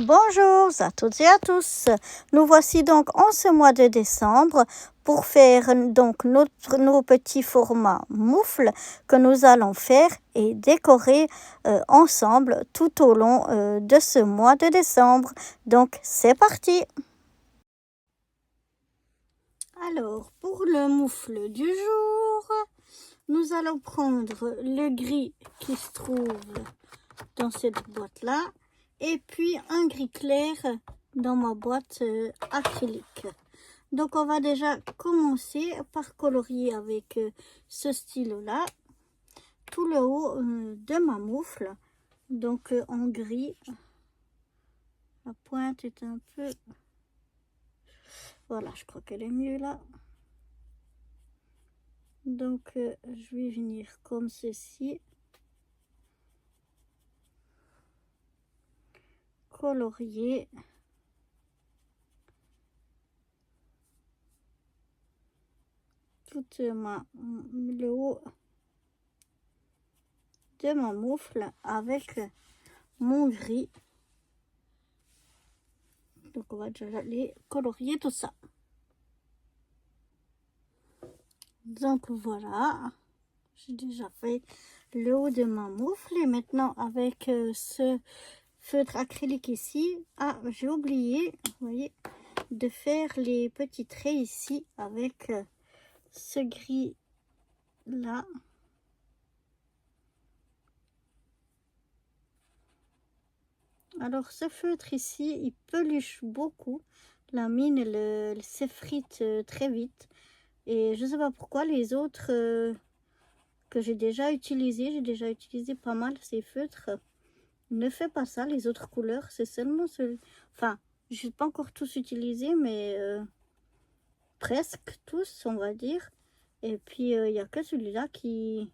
Bonjour à toutes et à tous. Nous voici donc en ce mois de décembre pour faire donc nos petits formats moufles que nous allons faire et décorer ensemble tout au long de ce mois de décembre. Donc c'est parti. Alors pour le moufle du jour, nous allons prendre le gris qui se trouve dans cette boîte-là. Et puis un gris clair dans ma boîte acrylique. Donc on va déjà commencer par colorier avec ce stylo-là tout le haut de ma moufle. Donc en gris. La pointe est un peu... Voilà, je crois qu'elle est mieux là. Donc je vais venir comme ceci. Colorier toute le haut de ma moufle avec mon gris. Donc on va déjà aller colorier tout ça. Donc voilà, j'ai déjà fait le haut de ma moufle et maintenant avec ce feutre acrylique ici, j'ai oublié, vous voyez, de faire les petits traits ici avec ce gris là. Alors ce feutre ici, il peluche beaucoup, la mine elle s'effrite très vite et je sais pas pourquoi les autres que j'ai déjà utilisé pas mal ces feutres, ne fait pas ça. Les autres couleurs, c'est seulement celui, enfin je n'ai pas encore tous utilisé mais presque tous on va dire, et puis il n'y a que celui-là qui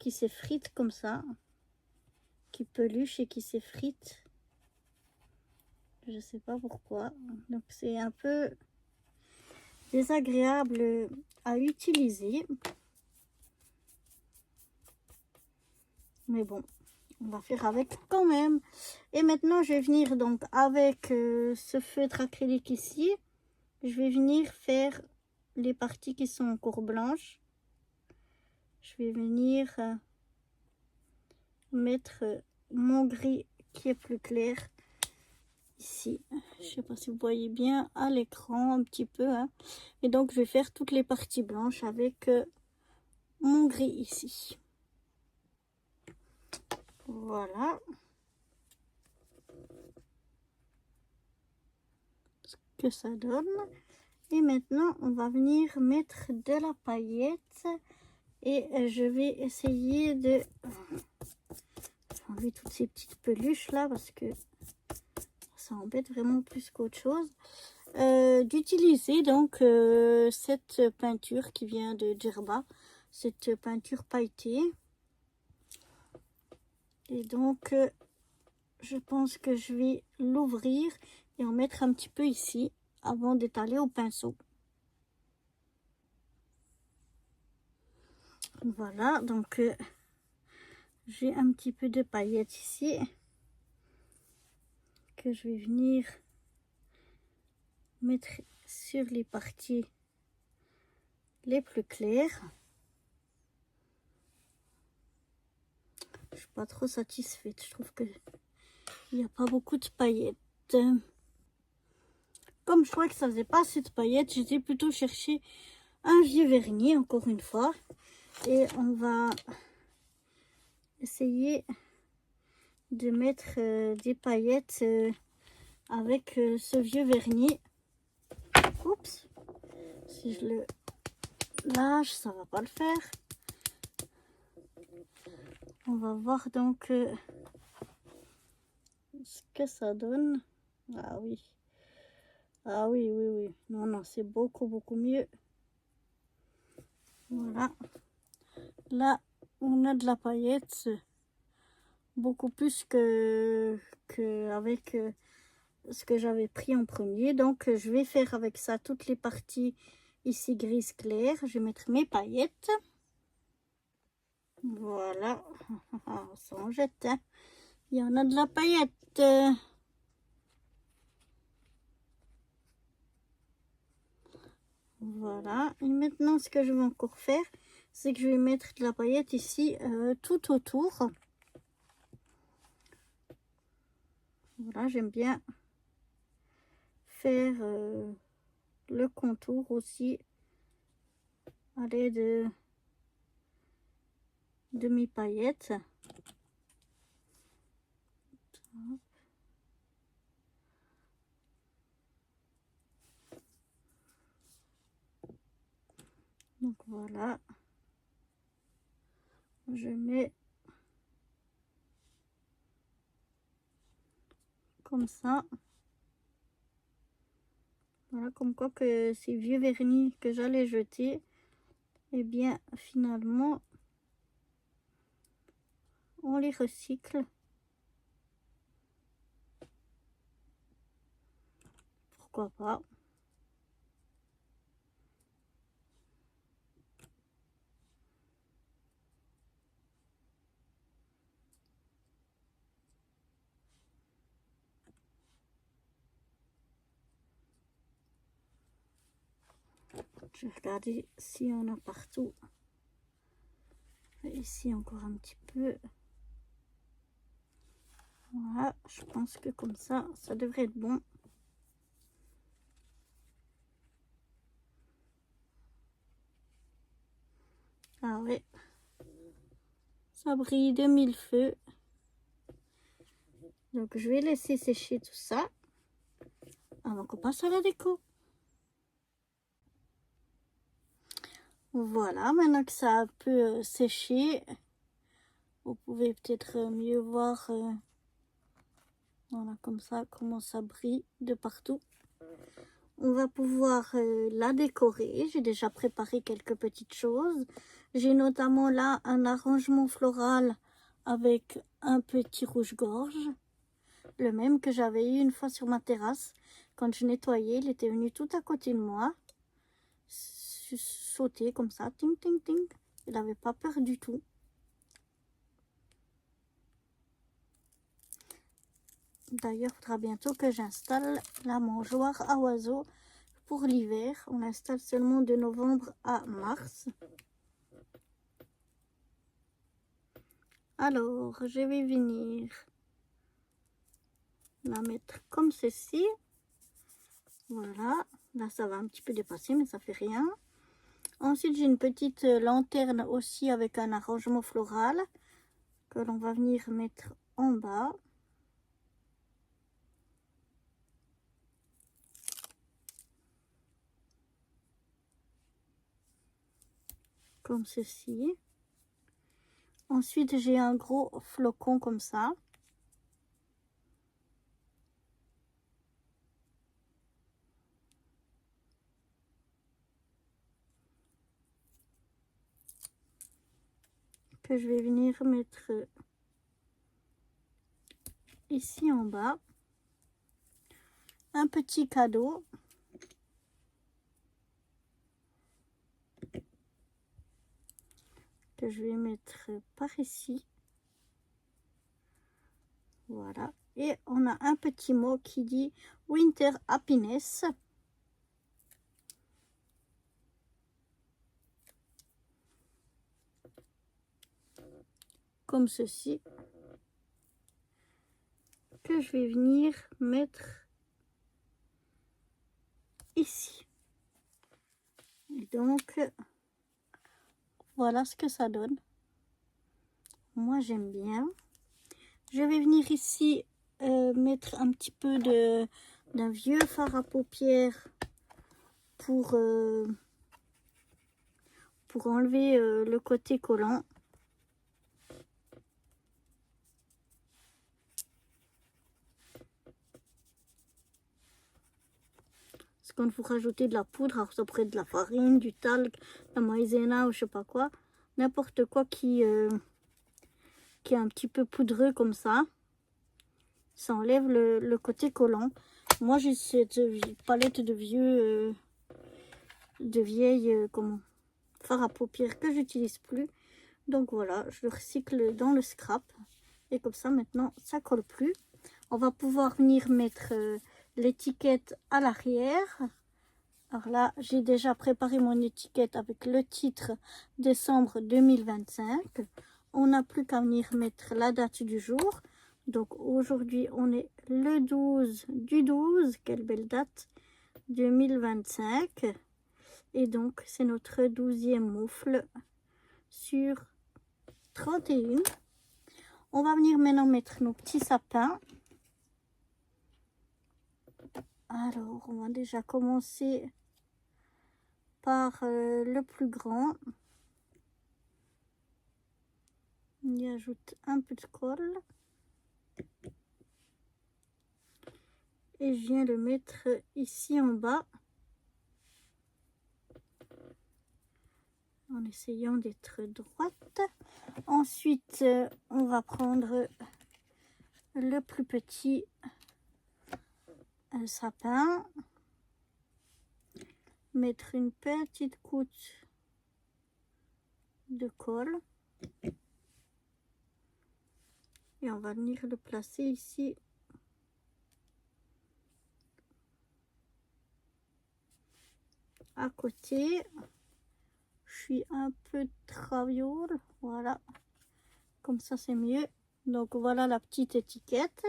s'effrite comme ça, qui peluche et qui s'effrite, je sais pas pourquoi. Donc c'est un peu désagréable à utiliser, mais bon, on va faire avec quand même. Et maintenant je vais venir donc avec ce feutre acrylique ici, je vais venir faire les parties qui sont encore blanches. Je vais venir mettre mon gris qui est plus clair ici. Je sais pas si vous voyez bien à l'écran un petit peu, hein. Et donc je vais faire toutes les parties blanches avec mon gris ici. Voilà ce que ça donne. Et maintenant on va venir mettre de la paillette et je vais essayer de enlever toutes ces petites peluches là parce que ça embête vraiment plus qu'autre chose. D'utiliser donc cette peinture qui vient de Djerba, cette peinture pailletée. Et donc je pense que je vais l'ouvrir et en mettre un petit peu ici avant d'étaler au pinceau. Voilà, donc j'ai un petit peu de paillettes ici que je vais venir mettre sur les parties les plus claires. Je suis pas trop satisfaite, je trouve que il n'y a pas beaucoup de paillettes. Comme je trouvais que ça faisait pas assez de paillettes, j'ai plutôt cherché un vieux vernis encore une fois, et on va essayer de mettre des paillettes avec ce vieux vernis. Oups, si je le lâche ça va pas le faire. On va voir donc ce que ça donne. Ah oui, ah oui, non, c'est beaucoup mieux. Voilà, là on a de la paillette beaucoup plus que avec ce que j'avais pris en premier. Donc je vais faire avec ça toutes les parties ici grise clair. Je vais mettre mes paillettes. Voilà, ça en jette, hein. Il y en a de la paillette. Voilà. Et maintenant, ce que je vais encore faire, c'est que je vais mettre de la paillette ici tout autour. Voilà, j'aime bien faire le contour aussi à l'aide de mes paillettes. Donc voilà, je mets comme ça. Voilà, comme quoi que ces vieux vernis que j'allais jeter, eh bien finalement, on les recycle. Pourquoi pas? Je vais regarder si on a partout. Ici encore un petit peu. Voilà, je pense que comme ça devrait être bon. Ah ouais, ça brille de mille feux. Donc je vais laisser sécher tout ça avant qu'on passe à la déco. Voilà, maintenant que ça a un peu séché, vous pouvez peut-être mieux voir, voilà, comme ça, comment ça brille de partout. On va pouvoir la décorer. J'ai déjà préparé quelques petites choses. J'ai notamment là un arrangement floral avec un petit rouge-gorge, le même que j'avais eu une fois sur ma terrasse. Quand je nettoyais, il était venu tout à côté de moi, sauter comme ça, ting ting ting. Il n'avait pas peur du tout. D'ailleurs, il faudra bientôt que j'installe la mangeoire à oiseaux pour l'hiver. On l'installe seulement de novembre à mars. Alors, je vais venir la mettre comme ceci. Voilà. Là, ça va un petit peu dépasser, mais ça fait rien. Ensuite, j'ai une petite lanterne aussi avec un arrangement floral que l'on va venir mettre en bas. Comme ceci. Ensuite, j'ai un gros flocon comme ça. Que je vais venir mettre ici en bas. Un petit cadeau. Que je vais mettre par ici. Voilà. Et on a un petit mot qui dit Winter Happiness. Comme ceci. Que je vais venir mettre ici. Et donc, voilà ce que ça donne. Moi, j'aime bien. Je vais venir ici mettre un petit peu d'un vieux fard à paupières pour enlever le côté collant. Parce quand vous rajoutez de la poudre, alors ça pourrait être de la farine, du talc, de la maïzena ou je sais pas quoi, n'importe quoi qui est un petit peu poudreux comme ça enlève le côté collant. Moi j'ai cette palette de vieux de vieilles comment, fard à paupières que j'utilise plus. Donc voilà, je le recycle dans le scrap. Et comme ça maintenant ça colle plus. On va pouvoir venir mettre l'étiquette à l'arrière Alors là, j'ai déjà préparé mon étiquette avec le titre décembre 2025. On n'a plus qu'à venir mettre la date du jour. Donc aujourd'hui, on est le 12 du 12. Quelle belle date! 2025. Et donc, c'est notre 12e moufle sur 31. On va venir maintenant mettre nos petits sapins. Alors, on va déjà commencer par le plus grand. On y ajoute un peu de colle. Et je viens le mettre ici en bas. En essayant d'être droite. Ensuite, on va prendre le plus petit sapin. Mettre une petite goutte de colle. Et on va venir le placer ici. À côté. Je suis un peu traviole. Voilà. Comme ça, c'est mieux. Donc, voilà la petite étiquette.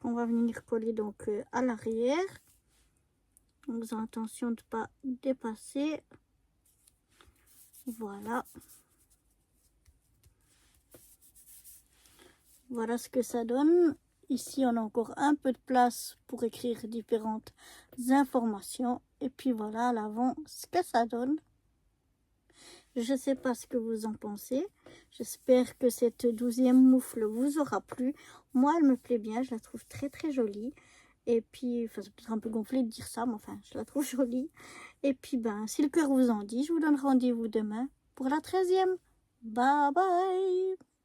On va venir coller donc à l'arrière. En faisant attention de ne pas dépasser. Voilà. Voilà ce que ça donne. Ici, on a encore un peu de place pour écrire différentes informations. Et puis voilà à l'avant ce que ça donne. Je ne sais pas ce que vous en pensez. J'espère que cette 12e moufle vous aura plu. Moi, elle me plaît bien. Je la trouve très très jolie. Et puis, enfin, c'est peut-être un peu gonflé de dire ça, mais enfin, je la trouve jolie. Et puis, ben, si le cœur vous en dit, je vous donne rendez-vous demain pour la 13e. Bye bye!